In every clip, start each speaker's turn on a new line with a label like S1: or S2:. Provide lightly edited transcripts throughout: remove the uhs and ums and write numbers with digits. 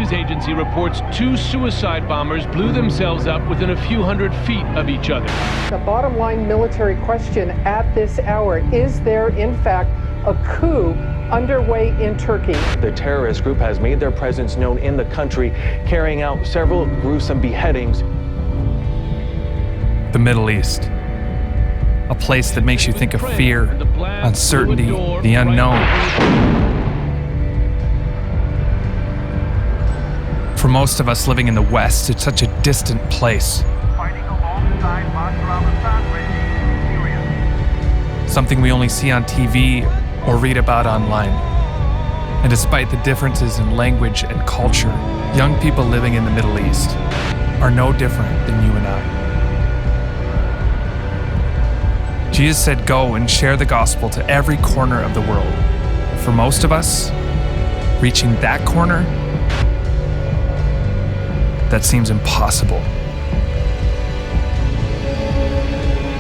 S1: news agency reports 2 suicide bombers blew themselves up within a few hundred feet of each other.
S2: The bottom line military question at this hour, is there in fact a coup underway in Turkey?
S3: The terrorist group has made their presence known in the country, carrying out several gruesome beheadings.
S4: The Middle East. A place that makes you think of fear, uncertainty, the unknown. For most of us living in the West, it's such a distant place. Something we only see on TV or read about online. And despite the differences in language and culture, young people living in the Middle East are no different than you and I. Jesus said, go and share the gospel to every corner of the world. For most of us, reaching that corner, that seems impossible.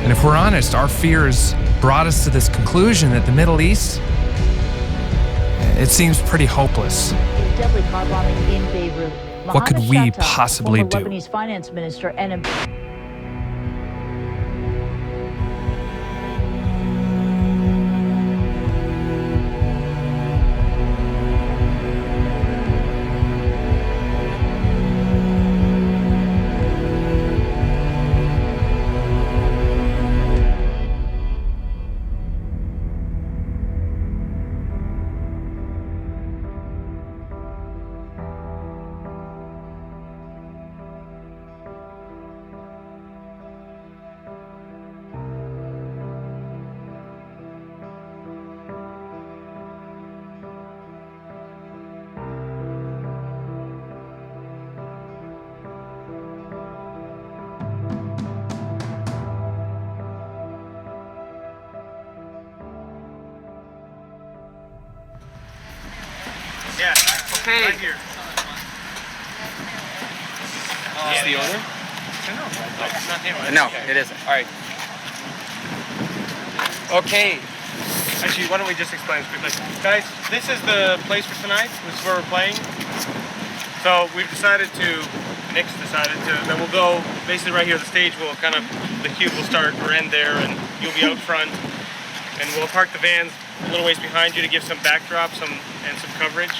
S4: And if we're honest, our fears brought us to this conclusion that the Middle East, it seems pretty hopeless.
S5: Deadly car bombing in Beirut.
S4: What could we possibly do?
S5: Lebanese finance minister and
S6: Yeah, okay. Right here.
S7: Is the owner?
S6: No, it's not him.
S7: No, it isn't. All right. Okay.
S6: Actually, why don't we just explain this quickly. Guys, this is the place for tonight. This is where we're playing. So we've decided to, Nick's decided to, that we'll go basically right here. The stage will kind of, the cube will start or end there, and you'll be out front. And we'll park the vans a little ways behind you to give some backdrop and some coverage.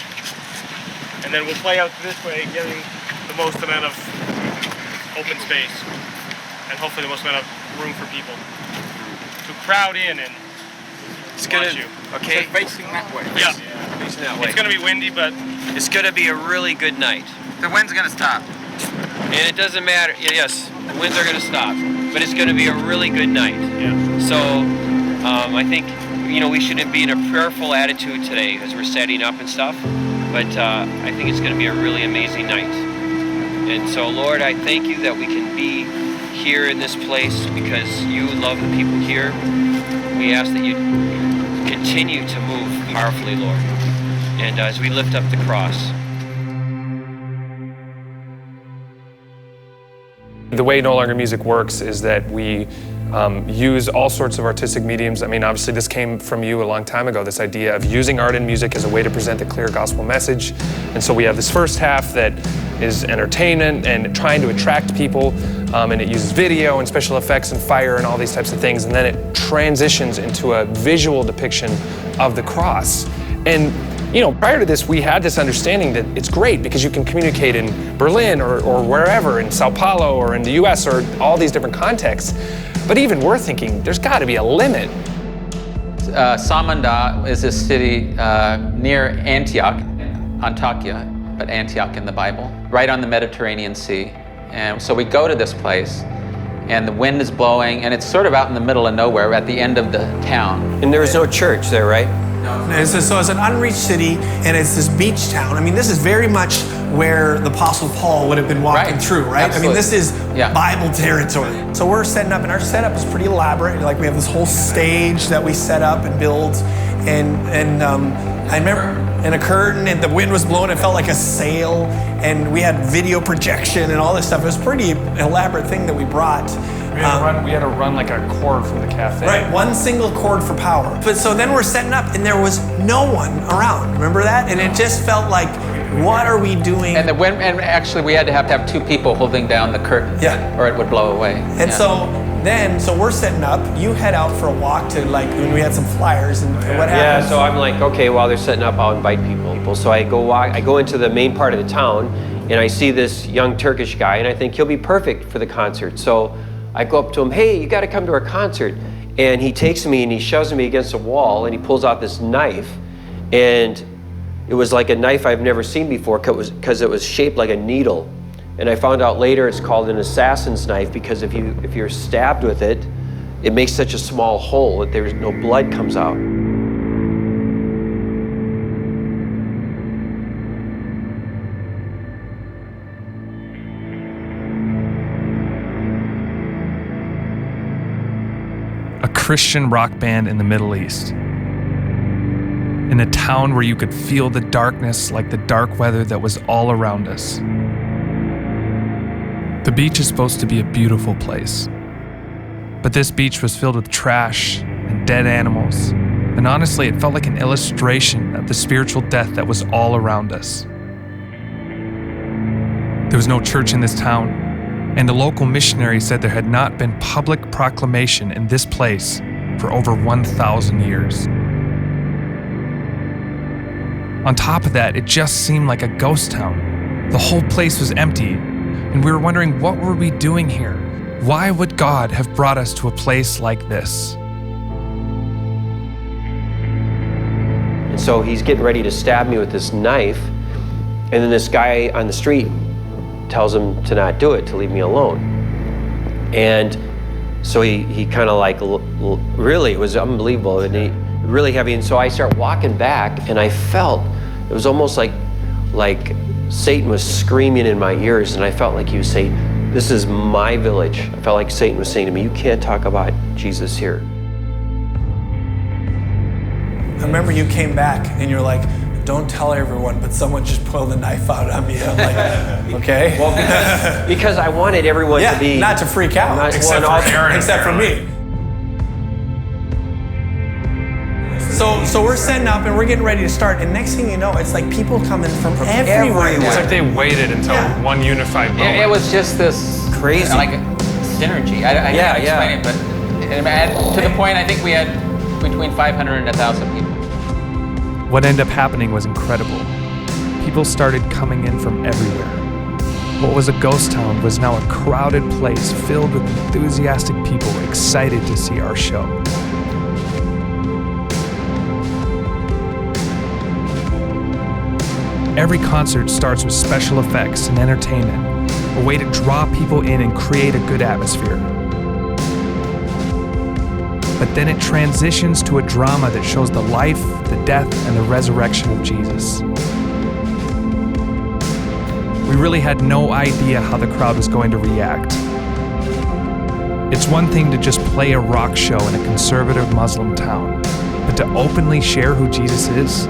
S6: And then we'll play out this way, getting the most amount of open space. And hopefully the most amount of room for people to crowd in and watch you.
S7: Okay. So facing that way.
S6: Yeah.
S7: Facing that way.
S6: It's going to be windy, but
S7: it's going to be a really good night.
S8: The wind's going to stop.
S7: And it doesn't matter. Yes, the winds are going to stop. But it's going to be a really good night.
S6: Yeah.
S7: So I think, we should be in a prayerful attitude today as we're setting up and stuff. But I think it's going to be a really amazing night. And so, Lord, I thank you that we can be here in this place because you love the people here. We ask that you continue to move powerfully, Lord. And as we lift up the cross.
S4: The way No Longer Music works is that we use all sorts of artistic mediums. I mean, obviously this came from you a long time ago, this idea of using art and music as a way to present a clear gospel message. And so we have this first half that is entertainment and trying to attract people, and it uses video and special effects and fire and all these types of things, and then it transitions into a visual depiction of the cross. And prior to this, we had this understanding that it's great because you can communicate in Berlin or wherever, in Sao Paulo or in the US or all these different contexts. But even we're thinking, there's got to be a limit.
S8: Samanda is a city near Antioch, Antakya, but Antioch in the Bible, right on the Mediterranean Sea. And so we go to this place, and the wind is blowing, and it's sort of out in the middle of nowhere at the end of the town.
S7: And there was no church there, right?
S9: So it's an unreached city, and it's this beach town. I mean, this is very much where the Apostle Paul would have been walking through, right?
S8: Absolutely.
S9: I mean, this is Bible territory. So we're setting up, and our setup is pretty elaborate. Like, we have this whole stage that we set up and build, and I remember, and a curtain, and the wind was blowing. It felt like a sail, and we had video projection and all this stuff. It was a pretty elaborate thing that we brought.
S4: We had to run like a cord from the cafe.
S9: Right, one single cord for power. But so then we're setting up, and there was no one around. Remember that? And it just felt like what are we doing?
S8: And actually we had to have 2 people holding down the curtain, or it would blow away.
S9: And so we're setting up. You head out for a walk to when we had some flyers, and what happens?
S7: Yeah, so I'm like, okay, while they're setting up, I'll invite people. So I go into the main part of the town, and I see this young Turkish guy, and I think he'll be perfect for the concert. So I go up to him, hey, you got to come to our concert. And he takes me and he shoves me against a wall, and he pulls out this knife, and it was like a knife I've never seen before because it was shaped like a needle. And I found out later it's called an assassin's knife because if you're stabbed with it, it makes such a small hole that there's no blood comes out.
S10: A Christian rock band in the Middle East. In a town where you could feel the darkness like the dark weather that was all around us. The beach is supposed to be a beautiful place. But this beach was filled with trash and dead animals. And honestly, it felt like an illustration of the spiritual death that was all around us. There was no church in this town, and a local missionary said there had not been public proclamation in this place for over 1,000 years. On top of that, it just seemed like a ghost town. The whole place was empty, and we were wondering, what were we doing here? Why would God have brought us to a place like this?
S7: And so he's getting ready to stab me with this knife, and then this guy on the street tells him to not do it, to leave me alone. And so he kind of really, it was unbelievable, and he really heavy. And so I start walking back, and I felt, it was almost like Satan was screaming in my ears, and I felt like he was saying, this is my village. I felt like Satan was saying to me, you can't talk about Jesus here.
S9: I remember you came back and you're like, don't tell everyone, but someone just pulled the knife out on me. I'm like, okay.
S7: Well, because I wanted everyone to be...
S9: not to freak out, except for me. So we're setting up and we're getting ready to start, and next thing you know, it's like people coming from everywhere.
S10: It's like they waited until one unified moment.
S8: It was just this
S7: crazy,
S8: like synergy. I can't explain it, but to the point, I think we had between 500 and 1,000 people.
S10: What ended up happening was incredible. People started coming in from everywhere. What was a ghost town was now a crowded place filled with enthusiastic people excited to see our show. Every concert starts with special effects and entertainment, a way to draw people in and create a good atmosphere. But then it transitions to a drama that shows the life, the death, and the resurrection of Jesus. We really had no idea how the crowd was going to react. It's one thing to just play a rock show in a conservative Muslim town, but to openly share who Jesus is,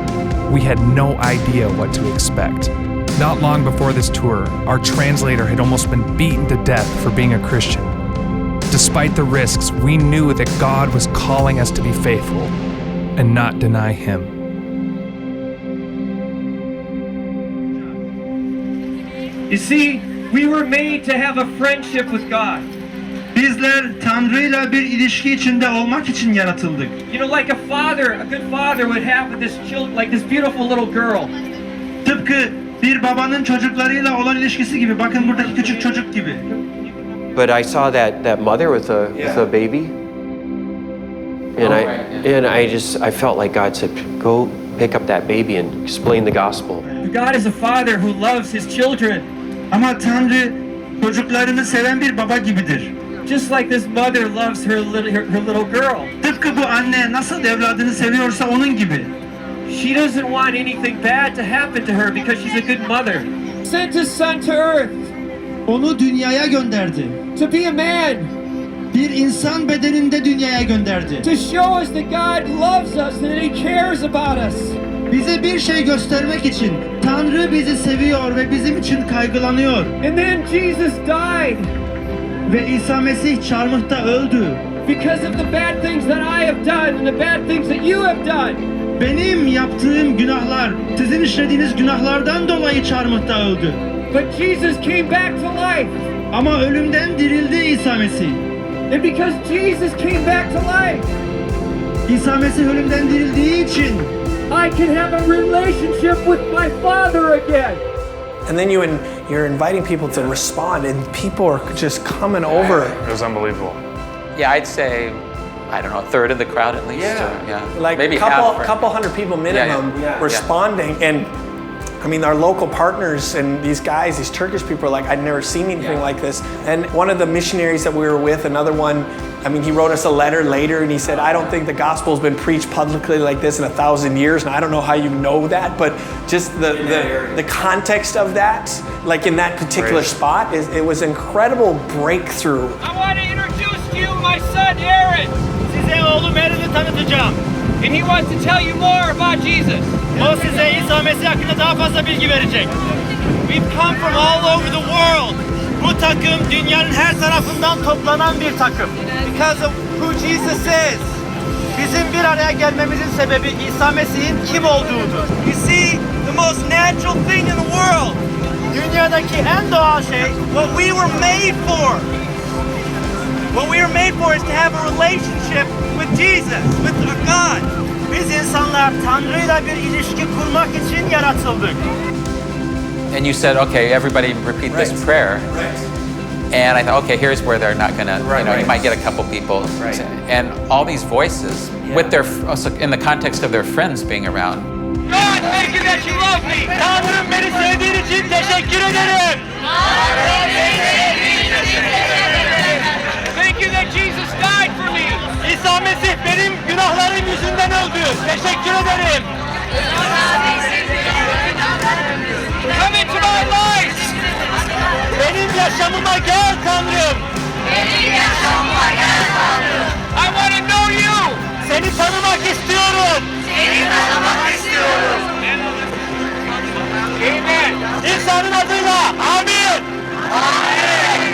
S10: we had no idea what to expect. Not long before this tour, our translator had almost been beaten to death for being a Christian. Despite the risks, we knew that God was calling us to be faithful and not deny Him.
S11: You see, we were made to have a friendship with God.
S12: Bizler Tanrı'yla bir ilişki içinde olmak için yaratıldık.
S11: You know, like a good father would have with like this beautiful little girl.
S12: Tıpkı bir babanın çocuklarıyla olan ilişkisi gibi. Bakın buradaki küçük çocuk gibi.
S7: But I saw that mother with a baby, and I felt like God said, go pick up that baby and explain the gospel.
S11: God is a father who loves his children.
S12: Ama Tanrı çocuklarını seven bir baba gibidir.
S11: Just like this mother loves her little girl.
S12: Tıpkı bu anne nasıl evladını seviyorsa onun gibi.
S11: She doesn't want anything bad to happen to her because she's a good mother. Sent his son to earth.
S12: Onu dünyaya gönderdi.
S11: To be a man.
S12: Bir insan bedeninde dünyaya gönderdi.
S11: To show us that God loves us and that he cares about us.
S12: Bize bir şey göstermek için Tanrı bizi seviyor ve bizim için kaygılanıyor.
S11: And then Jesus died.
S12: Ve İsa Mesih çarmıhta öldü.
S11: Because of the bad things that I have done and the bad things that you have done.
S12: Benim yaptığım günahlar sizin işlediğiniz günahlardan dolayı çarmıhta öldü.
S11: But Jesus came back to life.
S12: Ama ölümden dirildi İsa Mesih.
S11: And because Jesus came back to life,
S12: İsa Mesih ölümden dirildiği için
S11: I can have a relationship with my Father again.
S9: And then you're inviting people to respond, and people are just coming over.
S4: It was unbelievable.
S8: Yeah, I'd say, I don't know, a third of the crowd at least.
S9: Like
S8: maybe
S9: couple hundred people minimum responding. And I mean, our local partners and these guys, these Turkish people are like, I'd never seen anything like this. And one of the missionaries that we were with, another one, I mean, he wrote us a letter later and he said, I don't think the gospel's been preached publicly like this in 1,000 years. And I don't know how you know that, but just the context of that, like in that particular spot, it was incredible breakthrough.
S6: I want to introduce to you my son Aaron. Size oğlum Aaron'ı tanıtacağım. And he wants to tell you more about Jesus. O size İsa Mesih hakkında daha fazla bilgi verecek. We've come from all over the world. Bu takım dünyanın her tarafından toplanan bir takım. Because of who Jesus is. Bizim bir araya gelmemizin sebebi İsa Mesih'in kim olduğudur. You see, the most natural thing in the world. Dünyadaki en doğal şey, what we were made for. What we were made for is to have a relationship with Jesus, with God. Biz insanlar Tanrı'yla bir ilişki kurmak için yaratıldık.
S8: And you said, okay, everybody repeat this prayer. And I thought, okay, here's where they're not gonna, you might get a couple people. And all these voices, with their, also in the context of their friends being around.
S6: God, thank you that you love me. Tanrım beni sevdiğin için teşekkür ederim. Thank you that Jesus died for me. İsa Mesih benim günahlarım yüzünden öldü. Teşekkür ederim. Come into my life. Benim yaşamıma gel Tanrım. Benim yaşamıma gel Tanrım. I want to know you. Seni tanımak istiyorum. Seni tanımak istiyorum. Amen. İsa'nın adıyla. Amin. Amin.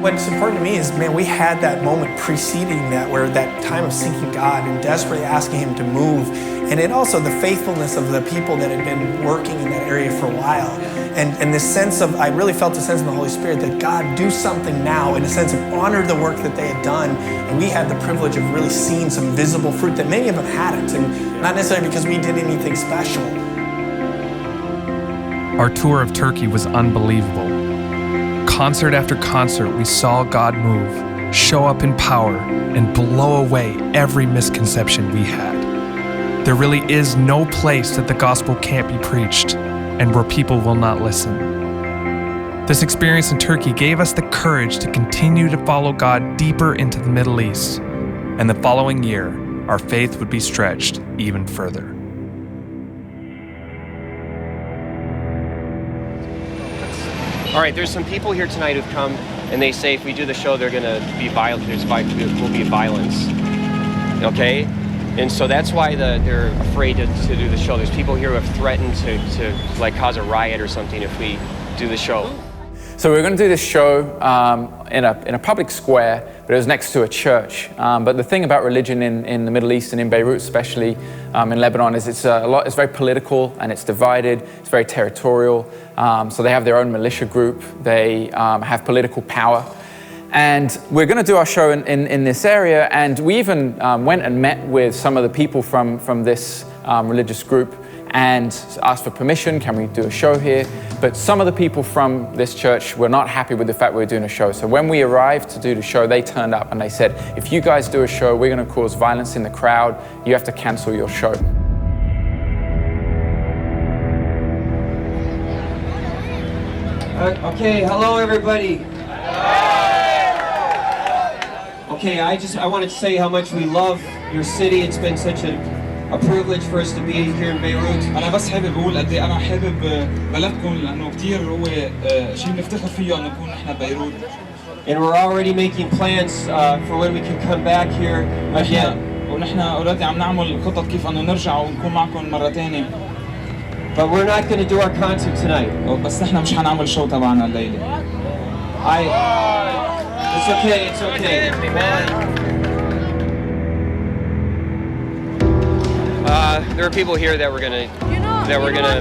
S9: What's important to me is, man, we had that moment preceding that, where that time of seeking God and desperately asking Him to move. And it also the faithfulness of the people that had been working in that area for a while. And this sense of, I really felt a sense in the Holy Spirit that God, do something now, in a sense of honor the work that they had done. And we had the privilege of really seeing some visible fruit that many of them hadn't. And not necessarily because we did anything special.
S10: Our tour of Turkey was unbelievable. Concert after concert, we saw God move, show up in power, and blow away every misconception we had. There really is no place that the gospel can't be preached and where people will not listen. This experience in Turkey gave us the courage to continue to follow God deeper into the Middle East, and the following year, our faith would be stretched even further.
S7: All right, there's some people here tonight who've come, and they say if we do the show, they're going to be violent. Will be violence. Okay, and so that's why they're afraid to do the show. There's people here who have threatened to like cause a riot or something if we do the show.
S8: So we were going to do this show in a public square, but it was next to a church. But the thing about religion in the Middle East and in Beirut, especially in Lebanon, is it's very political and it's divided. It's very territorial. So they have their own militia group. They have political power. And we're going to do our show in this area. And we even went and met with some of the people from this religious group and asked for permission. Can we do a show here? But some of the people from this church were not happy with the fact we were doing a show. So when we arrived to do the show, they turned up and they said, if you guys do a show, we're going to cause violence in the crowd. You have to cancel your show.
S11: Okay, hello everybody. Okay, I wanted to say how much we love your city. It's been such a privilege for us to be here in Beirut.
S13: أنا بس حابب أقول قد إيه أنا حابب بلدكم لأنه كتير هو شيء بنفتخر فيه إنه نكون نحن ببيروت.
S11: And we're already making plans for when we can come back here again.
S13: ونحن already عم نعمل خطط كيف إنه نرجع ونكون معكم مرة تانية.
S11: But we're not going to do our concert tonight.
S13: بس نحن مش حنعمل شو تبعنا الليلة.
S11: It's okay, it's okay.
S7: There are people here that were gonna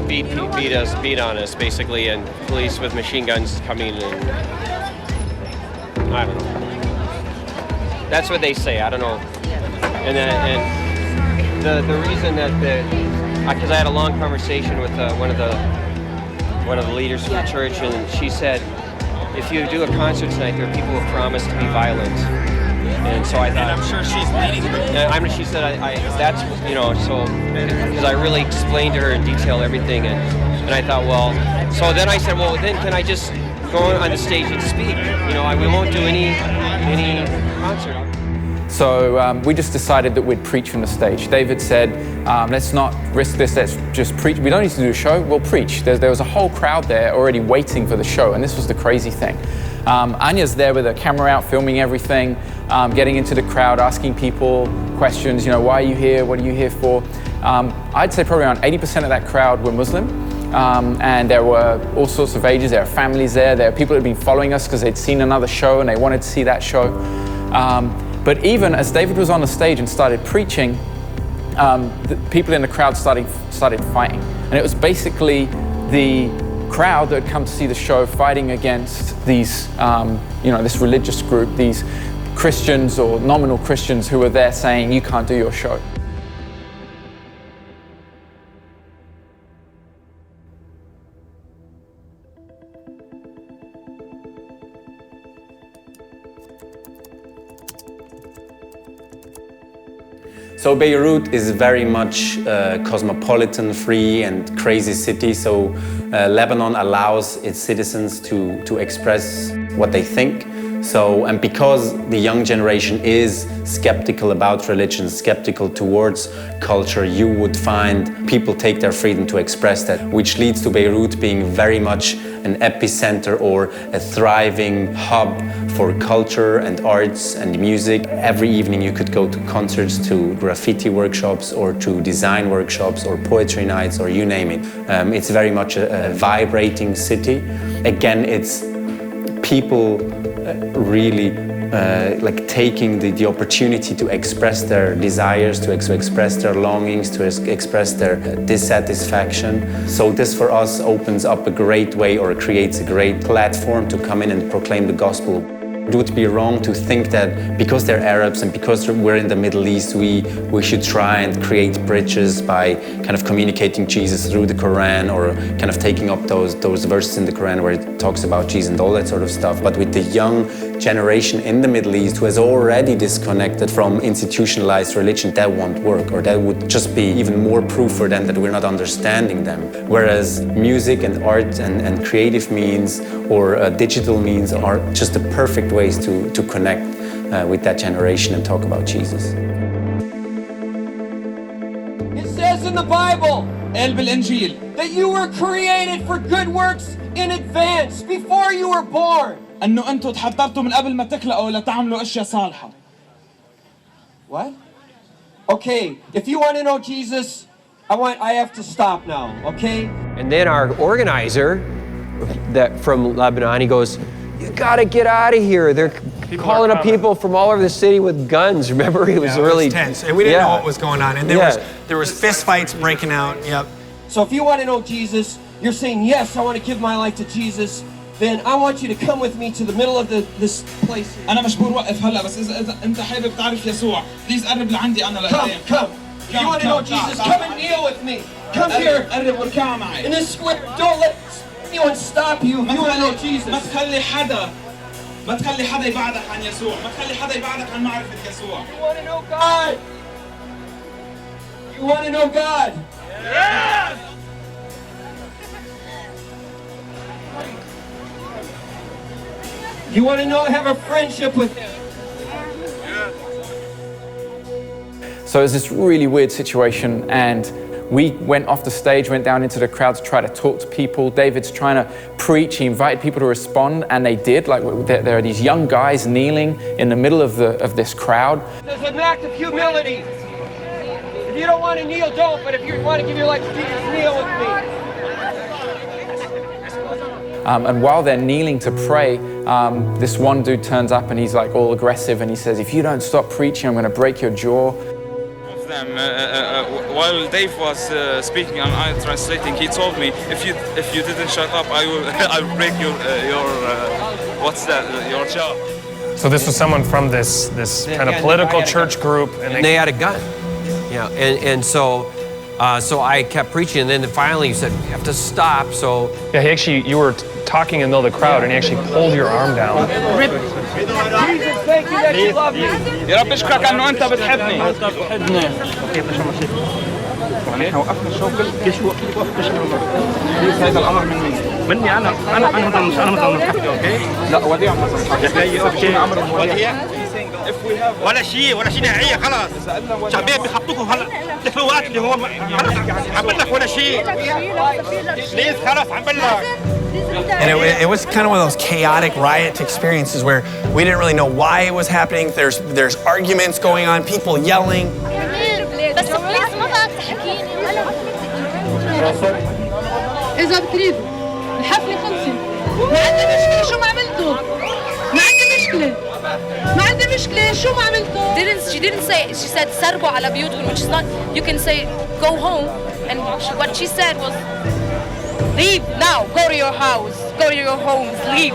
S7: beat on us basically, and police with machine guns coming and I don't know. That's what they say. I don't know. And the reason that because I had a long conversation with one of the leaders from the church, and she said, if you do a concert tonight, there are people who promise to be violent. And so I thought,
S6: and I'm sure she's leading her.
S7: She said, that's, you know, so, because I really explained to her in detail everything, and I thought, well, so then I said, well, then can I just go on the stage and speak? You know, we won't do any concert.
S8: So we just decided that we'd preach from the stage. David said, let's not risk this, let's just preach. We don't need to do a show, we'll preach. There was a whole crowd there already waiting for the show, and this was the crazy thing. Anya's there with her camera out, filming everything, getting into the crowd, asking people questions, you know, why are you here, what are you here for? I'd say probably around 80% of that crowd were Muslim, and there were all sorts of ages, there were families there were people that had been following us because they'd seen another show and they wanted to see that show. But even as David was on the stage and started preaching, the people in the crowd started fighting. And it was basically the crowd that had come to see the show fighting against these, this religious group, these Christians or nominal Christians who were there saying, you can't do your show.
S14: So Beirut is very much cosmopolitan, free and crazy city. So Lebanon allows its citizens to express what they think. So, and because the young generation is skeptical about religion, skeptical towards culture, you would find people take their freedom to express that, which leads to Beirut being very much an epicenter or a thriving hub for culture and arts and music. Every evening you could go to concerts, to graffiti workshops, or to design workshops, or poetry nights, or you name it. It's very much a vibrating city. Again, it's people really like taking the opportunity to express their desires, to express their longings, to express their dissatisfaction. So this for us opens up a great way, or creates a great platform to come in and proclaim the gospel. It would be wrong to think that because they're Arabs and because we're in the Middle East, we should try and create bridges by kind of communicating Jesus through the Quran, or kind of taking up those verses in the Quran where it talks about Jesus and all that sort of stuff. But with the young generation in the Middle East who has already disconnected from institutionalized religion, that won't work, or that would just be even more proof for them that we're not understanding them. Whereas music and art and creative means, or digital means, are just the perfect ways to connect with that generation and talk about Jesus.
S11: It says in the Bible that you were created for good works in advance, before you were born.
S13: انه انتم تحضرتوا من قبل ما تخلقوا لتعملوا اشياء صالحه.
S11: What? Okay, if you want to know Jesus, I have to stop now, okay?
S7: And then our organizer that from Lebanon, he goes, you gotta get out of here. They're calling up people from all over the city with guns. Remember, it was really
S9: tense, and we didn't know what was going on. And there was fist fights breaking out. Yep.
S11: So if you want to know Jesus, you're saying yes, I want to give my life to Jesus. Then I want you to come with me to the middle of this place.
S13: أنا مشغول وقف هلا بس إذا أنت حابب تعرف يسوع، please قرب لعندي أنا لقدام.
S11: Come. If you want to know Jesus, come and kneel with me. Come here.
S13: قرب واركع معي.
S11: In this square, don't let anyone stop you. If you want to know Jesus.
S13: ما تخلي حدا يبعدك عن يسوع، ما تخلي حدا يبعدك عن معرفة يسوع.
S11: You want to know God? You want to know God?
S13: Yes!
S11: You want to have a friendship with Him?
S8: So it was this really weird situation, and we went off the stage, went down into the crowd to try to talk to people. David's trying to preach. He invited people to respond, and they did. Like there are these young guys kneeling in the middle of this crowd.
S11: There's an act of humility. If you don't want to kneel, don't. But if you want to give your life to Jesus, kneel with me.
S8: And while they're kneeling to pray,
S15: this one dude turns up and he's like all aggressive and he says, if you don't stop preaching, I'm going to break your jaw.
S13: Them, while Dave was speaking and I translating, he told me, if you didn't shut up, I'll break your your jaw.
S4: So this was someone from this kind of political church group,
S16: and they had a gun. Yeah, and so I kept preaching, and then finally he said, you have to stop. So
S4: yeah, you were talking in the middle of the crowd, and he actually pulled your arm down.
S11: Jesus, thank you that you love me. يا رب اشكرك انه انت بتحبني. احنا وقفنا الشغل كل شيء وقف ليس هذا الامر مني انا مش الحكي اوكي لا وديع مثلا امر وديع ولا شيء داعيه خلاص شعبيه بيخبطوكم هلا في وقت اللي هو خلاص عم بقول ولا شيء ليش خلاص عم بقول
S9: And it was kind of one of those chaotic riot experiences where we didn't really know why it was happening. There's arguments going on, people yelling.
S17: إذا بتريدوا الحفلة خلصت ما عندي مشكلة شو ما عملتوا ما عندي مشكلة شو ما عملتوا
S18: She didn't say, she said سربوا على بيوتكم, which is not, you can say go home, and what she said was leave now, go to your house, go to your homes, leave.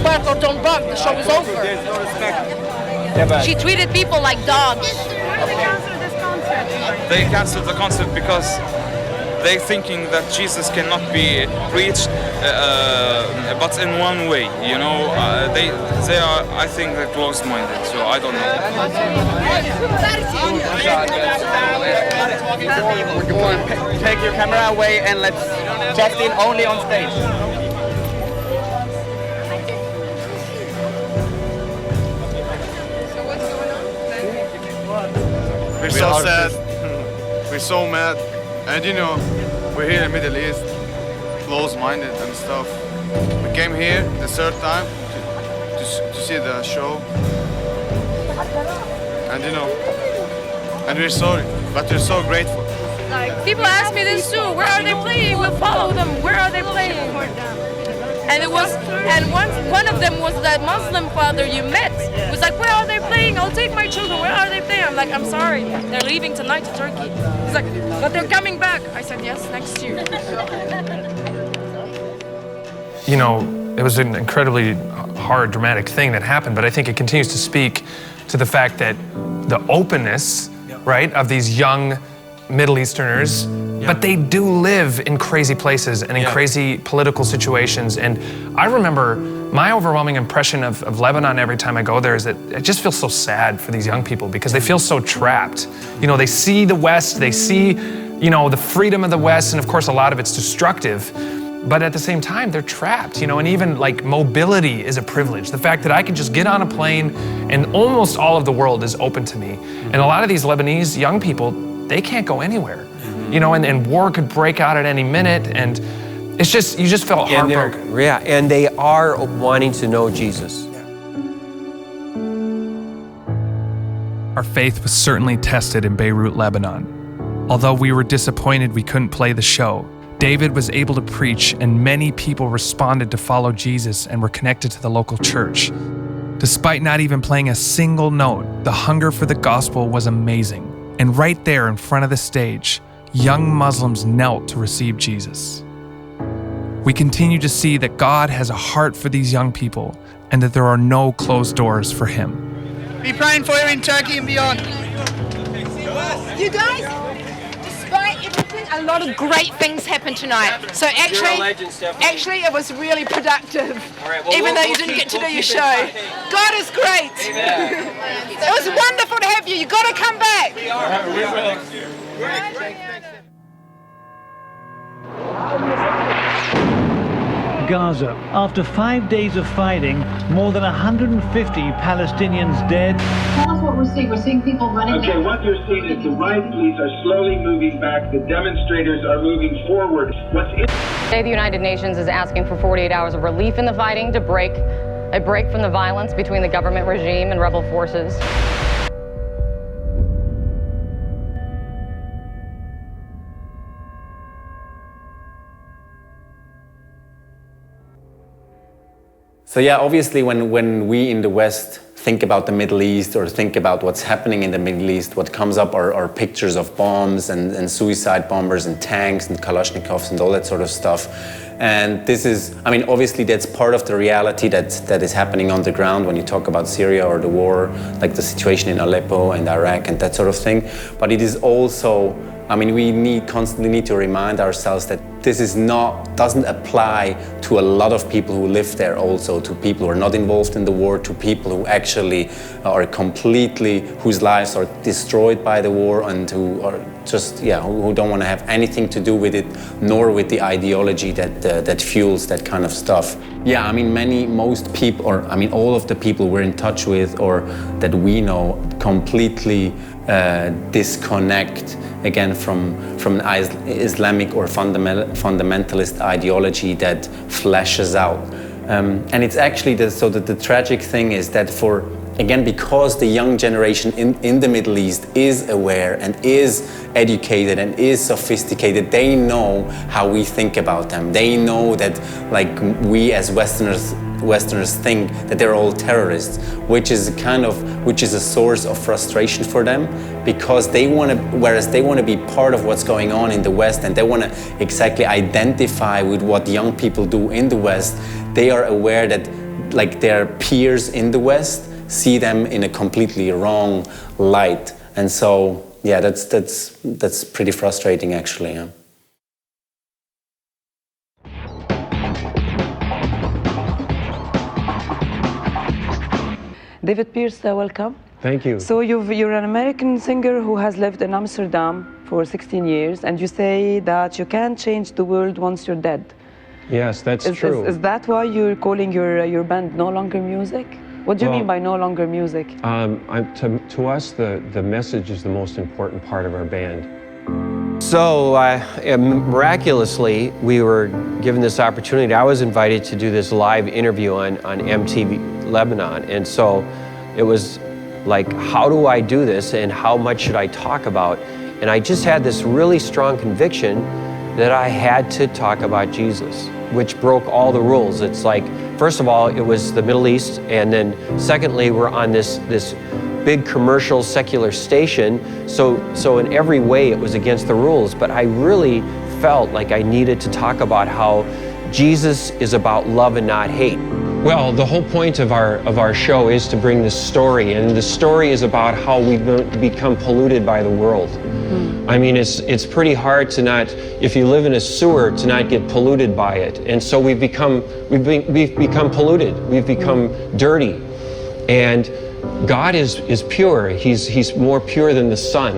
S18: Bark or don't bark, the show is over. She treated people like dogs.
S13: They canceled the concert because they thinking that Jesus cannot be preached, but in one way. You know, they are, I think, they're closed-minded. So I don't know.
S11: Take your camera away and let's just in only on stage.
S19: We're so sad. We're so mad. And you know, we're here in the Middle East, closed-minded and stuff. We came here the third time to see the show. And you know, and we're sorry, but we're so grateful.
S18: Like, people ask me this too, where are they playing? We'll follow them, where are they playing? And one of them was that Muslim father you met. He was like, where are they playing? I'll take my children, where are they playing? I'm like, I'm sorry, they're leaving tonight to Turkey. He's like, but they're coming back. I said, yes, next year.
S4: You know, it was an incredibly hard, dramatic thing that happened, but I think it continues to speak to the fact that the openness, right, of these young Middle Easterners, but they do live in crazy places and in crazy political situations. And I remember my overwhelming impression of Lebanon every time I go there is that it just feels so sad for these young people because they feel so trapped. You know, they see the West, they see, you know, the freedom of the West, and of course a lot of it's destructive. But at the same time, they're trapped, you know, and even like mobility is a privilege. The fact that I can just get on a plane and almost all of the world is open to me. And a lot of these Lebanese young people, they can't go anywhere, you know, and war could break out at any minute. And it's just, you just felt heartbroken.
S16: Yeah, and they are wanting to know Jesus.
S10: Our faith was certainly tested in Beirut, Lebanon. Although we were disappointed we couldn't play the show, David was able to preach, and many people responded to follow Jesus and were connected to the local church. Despite not even playing a single note, the hunger for the gospel was amazing. And right there in front of the stage, young Muslims knelt to receive Jesus. We continue to see that God has a heart for these young people and that there are no closed doors for Him.
S17: Be praying for you in Turkey and beyond.
S18: You guys, despite everything, a lot of great things happened tonight. So actually it was really productive, even though you didn't get to do your show. God is great. It was wonderful to have you. You got to come back.
S20: Gaza. After 5 days of fighting, more than 150 Palestinians dead.
S21: Tell us what we're seeing. We're seeing people running.
S22: Okay, what you're seeing is the riot police are slowly moving back. The demonstrators are moving forward.
S23: Today, the United Nations is asking for 48 hours of relief in the fighting to break from the violence between the government regime and rebel forces.
S14: So yeah, obviously when we in the West think about the Middle East or think about what's happening in the Middle East, what comes up are pictures of bombs and suicide bombers and tanks and Kalashnikovs and all that sort of stuff. And this is, I mean, obviously that's part of the reality that is happening on the ground when you talk about Syria or the war, like the situation in Aleppo and Iraq and that sort of thing. But it is also, I mean, we constantly need to remind ourselves that this doesn't apply to a lot of people who live there also, to people who are not involved in the war, to people who actually are whose lives are destroyed by the war and who are just, who don't want to have anything to do with it, nor with the ideology that fuels that kind of stuff. Yeah, I mean, most people, or I mean, all of the people we're in touch with or that we know completely disconnect again from an Islamic or fundamentalist ideology that flashes out. And it's actually, the tragic thing is that because the young generation in the Middle East is aware and is educated and is sophisticated, they know how we think about them. They know that, like, we as Westerners think that they're all terrorists, which is a source of frustration for them, because whereas they want to be part of what's going on in the West and they want to exactly identify with what young people do in the West, they are aware that, like, their peers in the West see them in a completely wrong light. And so, yeah, that's pretty frustrating, actually. Yeah.
S1: David Pierce, welcome.
S2: Thank you.
S1: So you're an American singer who has lived in Amsterdam for 16 years, and you say that you can't change the world once you're dead.
S2: Yes, that's true.
S1: Is that why you're calling your band No Longer Music? What do you mean by No Longer Music?
S2: To us, the message is the most important part of our band.
S16: So miraculously, we were given this opportunity. I was invited to do this live interview on MTV Lebanon. And so it was like, how do I do this and how much should I talk about? And I just had this really strong conviction that I had to talk about Jesus, which broke all the rules. It's like, first of all, it was the Middle East, and then secondly, we're on this big commercial secular station, so in every way it was against the rules, but I really felt like I needed to talk about how Jesus is about love and not hate.
S2: Well, the whole point of our show is to bring this story, and the story is about how we've become polluted by the world. I mean, it's pretty hard to not, if you live in a sewer, to not get polluted by it. And so we've become polluted. We've become dirty. And God is pure. He's more pure than the sun.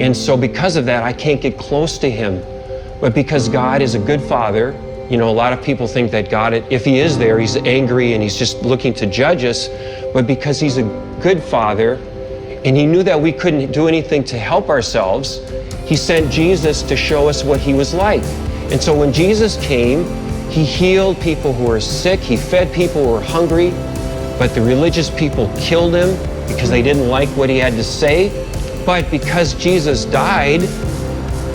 S2: And so because of that, I can't get close to him. But because God is a good father, you know, a lot of people think that God, if he is there, he's angry and he's just looking to judge us. But because he's a good father, and he knew that we couldn't do anything to help ourselves, he sent Jesus to show us what he was like. And so when Jesus came, he healed people who were sick, he fed people who were hungry, but the religious people killed him because they didn't like what he had to say. But because Jesus died,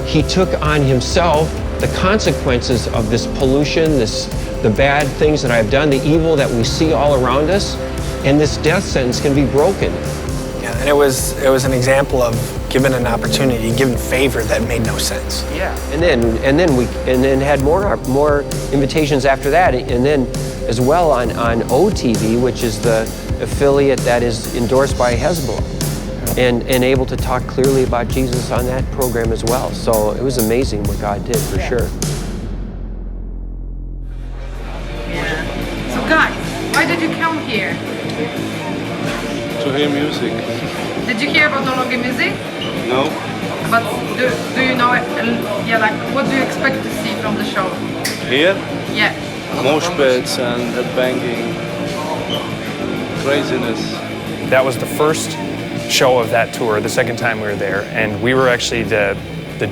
S2: he took on himself the consequences of this pollution, the bad things that I've done, the evil that we see all around us, and this death sentence can be broken.
S9: Yeah, and it was an example of given an opportunity, given favor that made no sense.
S16: Yeah, and then had more invitations after that, and then as well on OTV, which is the affiliate that is endorsed by Hezbollah, and able to talk clearly about Jesus on that program as well. So it was amazing what God did, for sure.
S17: Yeah. So guys, why did you come here?
S19: To hear music.
S17: Did you hear about No Longer Music?
S19: No.
S17: But do you know it? Yeah, like what do you expect to see from the show?
S19: Here?
S17: Yeah.
S19: Mosh pits and banging. Craziness.
S4: That was the first show of that tour, the second time we were there, and we were actually the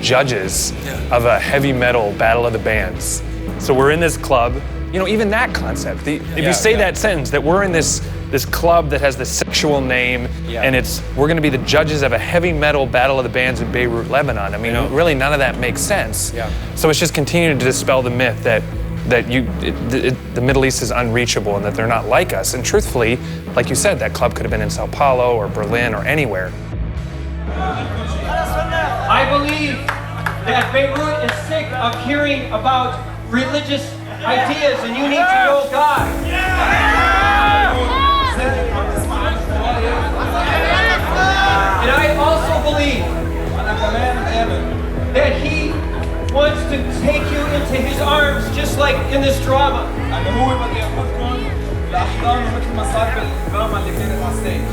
S4: judges of a heavy metal battle of the bands. So we're in this club, you know, even that concept, if you say that sentence, that we're in this club that has this sexual name, and we're gonna be the judges of a heavy metal battle of the bands in Beirut, Lebanon. I mean, really none of that makes sense. So it's just continuing to dispel the myth that that the Middle East is unreachable and that they're not like us. And truthfully, like you said, that club could have been in Sao Paulo or Berlin or anywhere.
S3: I believe that Beirut is sick of hearing about religious ideas, and you need to know God. And I also believe that He wants to take you into His arms, just like in this drama.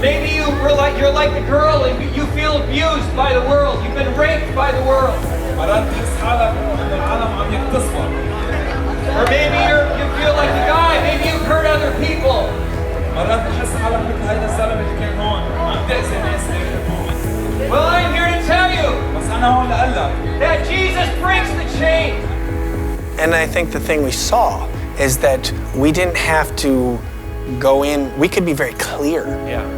S3: Maybe you're like the girl and you feel abused by the world. You've been raped by the world. Or maybe you feel like the guy. Maybe you've hurt other people. Well, I'm here to tell you that Jesus breaks the chain.
S9: And I think the thing we saw is that we didn't have to go in, we could be very clear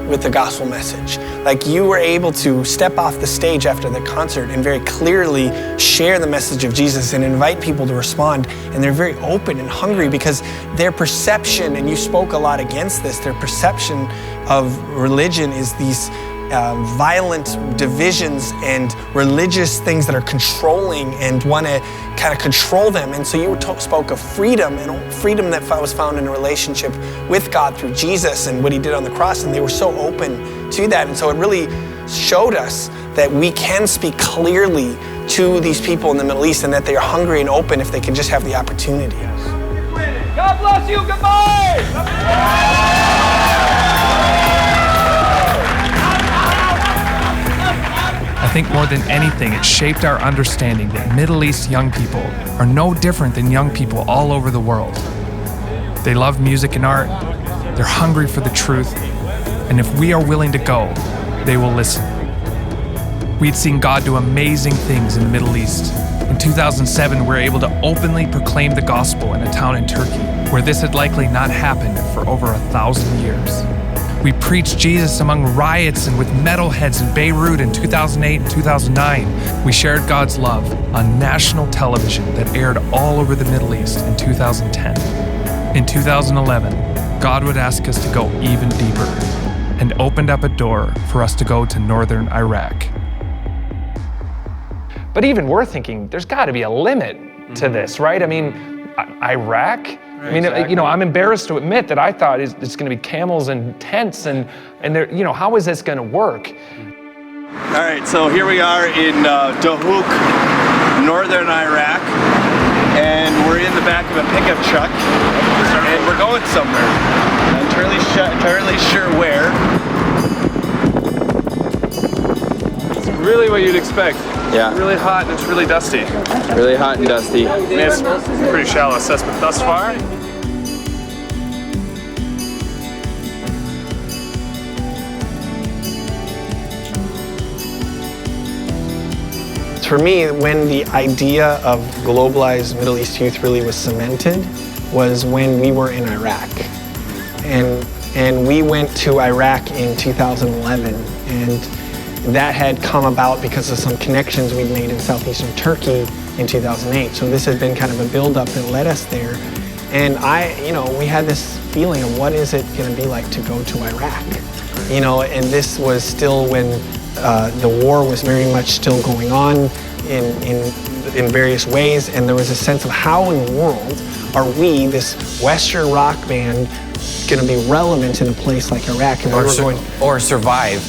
S9: with the gospel message. Like, you were able to step off the stage after the concert and very clearly share the message of Jesus and invite people to respond. And they're very open and hungry because their perception, and you spoke a lot against this, their perception of religion is these violent divisions and religious things that are controlling and want to kind of control them. And so you spoke of freedom, and freedom that was found in a relationship with God through Jesus and what He did on the cross, and they were so open to that. And so it really showed us that we can speak clearly to these people in the Middle East and that they are hungry and open if they can just have the opportunity.
S3: God bless you. Goodbye.
S10: I think more than anything, it shaped our understanding that Middle East young people are no different than young people all over the world. They love music and art, they're hungry for the truth, and if we are willing to go, they will listen. We'd seen God do amazing things in the Middle East. In 2007, we were able to openly proclaim the gospel in a town in Turkey, where this had likely not happened for over 1,000 years. We preached Jesus among riots and with metalheads in Beirut in 2008 and 2009. We shared God's love on national television that aired all over the Middle East in 2010. In 2011, God would ask us to go even deeper and opened up a door for us to go to northern Iraq.
S4: But even we're thinking, there's got to be a limit to this, right? I mean, Iraq? I mean, you know, I'm embarrassed to admit that I thought it's going to be camels and tents, and there, you know, how is this going to work?
S5: All right, so here we are in Dohuk, northern Iraq, and we're in the back of a pickup truck, and we're going somewhere. Not entirely sure where.
S4: It's really what you'd expect.
S5: Yeah.
S4: Really hot and it's really dusty.
S5: Really hot and dusty.
S4: I mean, it's a pretty shallow assessment thus far.
S9: For me, when the idea of Globalized Middle East Youth really was cemented was when we were in Iraq. And we went to Iraq in 2011, and that had come about because of some connections we'd made in southeastern Turkey in 2008. So this had been kind of a buildup that led us there. And we had this feeling of what is it going to be like to go to Iraq? You know, and this was still when the war was very much still going on in various ways. And there was a sense of how in the world are we, this Western rock band, going to be relevant in a place like Iraq? And
S15: or survive.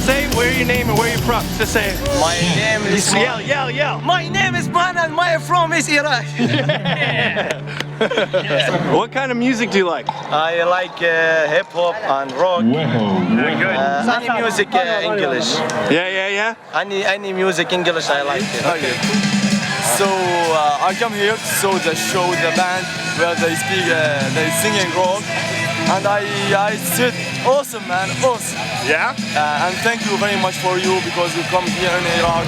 S3: Say where your name and where you're from. Just say it.
S5: My name is...
S3: Yell. My name is Man and my from is Iraq.
S5: What kind of music do you like?
S12: I like hip-hop and rock.
S5: Very good.
S12: Any music English.
S5: Yeah.
S12: Any music English I like it.
S5: Okay.
S12: So I come here to show the band where they speak, they singing rock. And I said, awesome man, awesome.
S5: Yeah?
S12: And thank you very much for you because you come here in Iraq.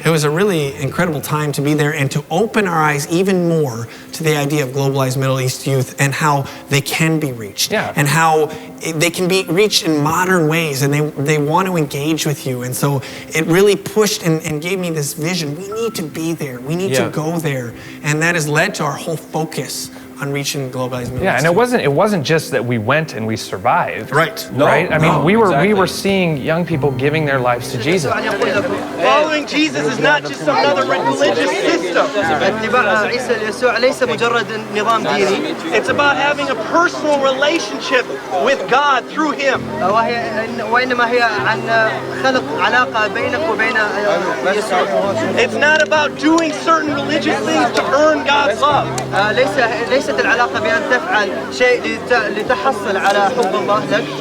S9: It was a really incredible time to be there and to open our eyes even more to the idea of Globalized Middle East Youth and how they can be reached, and how they can be reached in modern ways, and they want to engage with you. And so it really pushed and gave me this vision. We need to be there. We need to go there. And that has led to our whole focus on reaching Globalized Middle East.
S10: And it wasn't just that we went and we survived.
S9: Right.
S10: Right? I mean, we were seeing young people giving their lives to Jesus.
S6: Following Jesus is not just another religious system. It's about having a personal relationship with God through Him. It's not about doing certain religious things to earn God's love.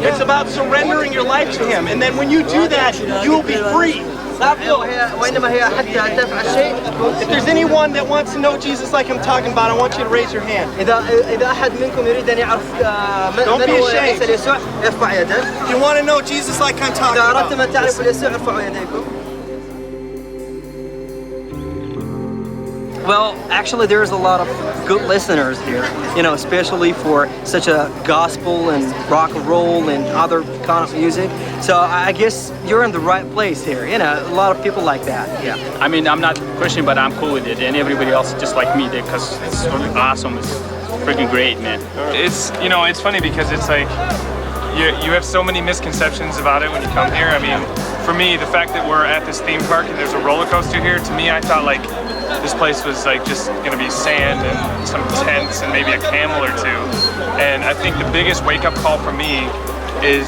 S6: It's about surrendering your life to Him, and then when you do that, you'll be free. If there's anyone that wants to know Jesus like I'm talking about, I want you to raise your hand. Don't be ashamed. If you want to know Jesus like I'm talking about.
S7: Well, actually, there's a lot of good listeners here, especially for such a gospel and rock and roll and other kind of music. So I guess you're in the right place here. A lot of people like that. Yeah.
S11: I mean, I'm not Christian, but I'm cool with it, and everybody else is just like me, because it's really awesome. It's freaking great, man.
S4: It's it's funny because it's like you have so many misconceptions about it when you come here. I mean, for me, the fact that we're at this theme park and there's a roller coaster here, to me, I thought like this place was like just gonna be sand and some tents and maybe a camel or two. And I think the biggest wake-up call for me is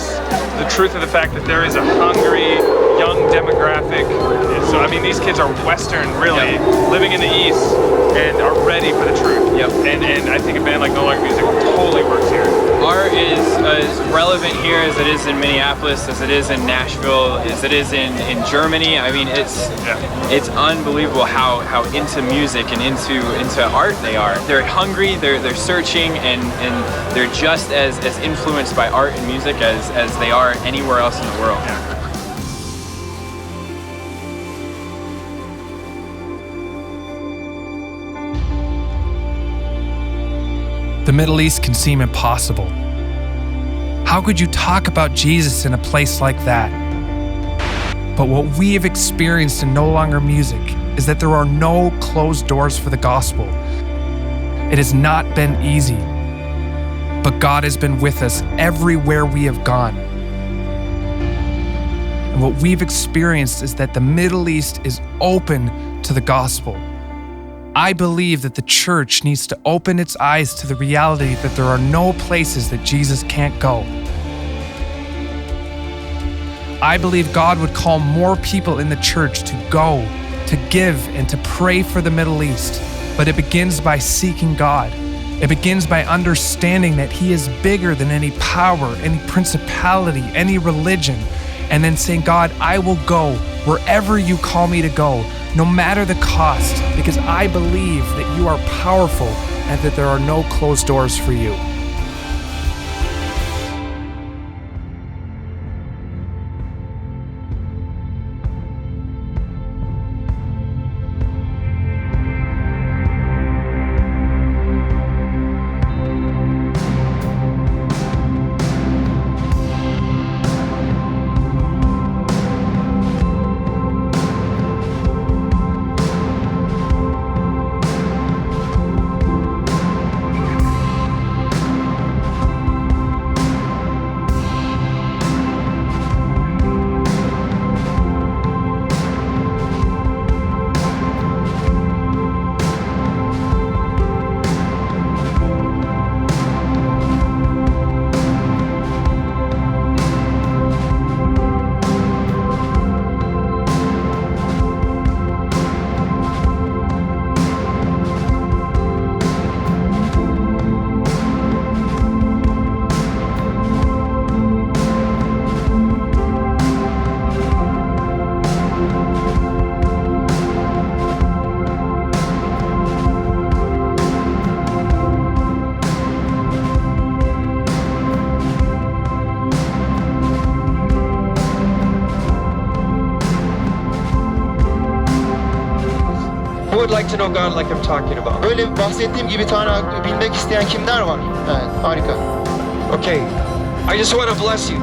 S4: the truth of the fact that there is a hungry, young demographic. So I mean, these kids are Western, really, living in the East, and are ready for the truth. And I think a band like No Longer Music totally works here.
S8: Art is as relevant here as it is in Minneapolis, as it is in Nashville, as it is in Germany. I mean, it's unbelievable how into music and into art they are. They're hungry, they're searching, and they're just as influenced by art and music as they are anywhere else in the world.
S10: The Middle East can seem impossible. How could you talk about Jesus in a place like that? But what we have experienced in No Longer Music is that there are no closed doors for the gospel. It has not been easy, but God has been with us everywhere we have gone. And what we've experienced is that the Middle East is open to the gospel. I believe that the church needs to open its eyes to the reality that there are no places that Jesus can't go. I believe God would call more people in the church to go, to give, and to pray for the Middle East. But it begins by seeking God. It begins by understanding that He is bigger than any power, any principality, any religion. And then saying, God, I will go wherever you call me to go, no matter the cost, because I believe that you are powerful and that there are no closed doors for you.
S3: like to know God like I'm talking about.
S13: Böyle bahsettiğim gibi Tanrı bilmek isteyen kimler var? Evet, harika.
S3: Okay, I just want to bless you.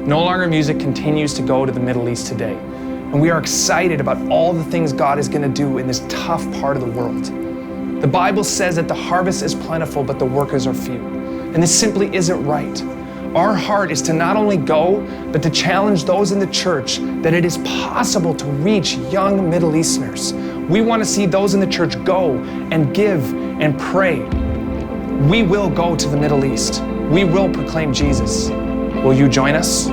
S10: No Longer Music continues to go to the Middle East today, and we are excited about all the things God is going to do in this tough part of the world. The Bible says that the harvest is plentiful, but the workers are few, and this simply isn't right. Our heart is to not only go, but to challenge those in the church that it is possible to reach young Middle Easterners. We want to see those in the church go and give and pray. We will go to the Middle East. We will proclaim Jesus. Will you join us?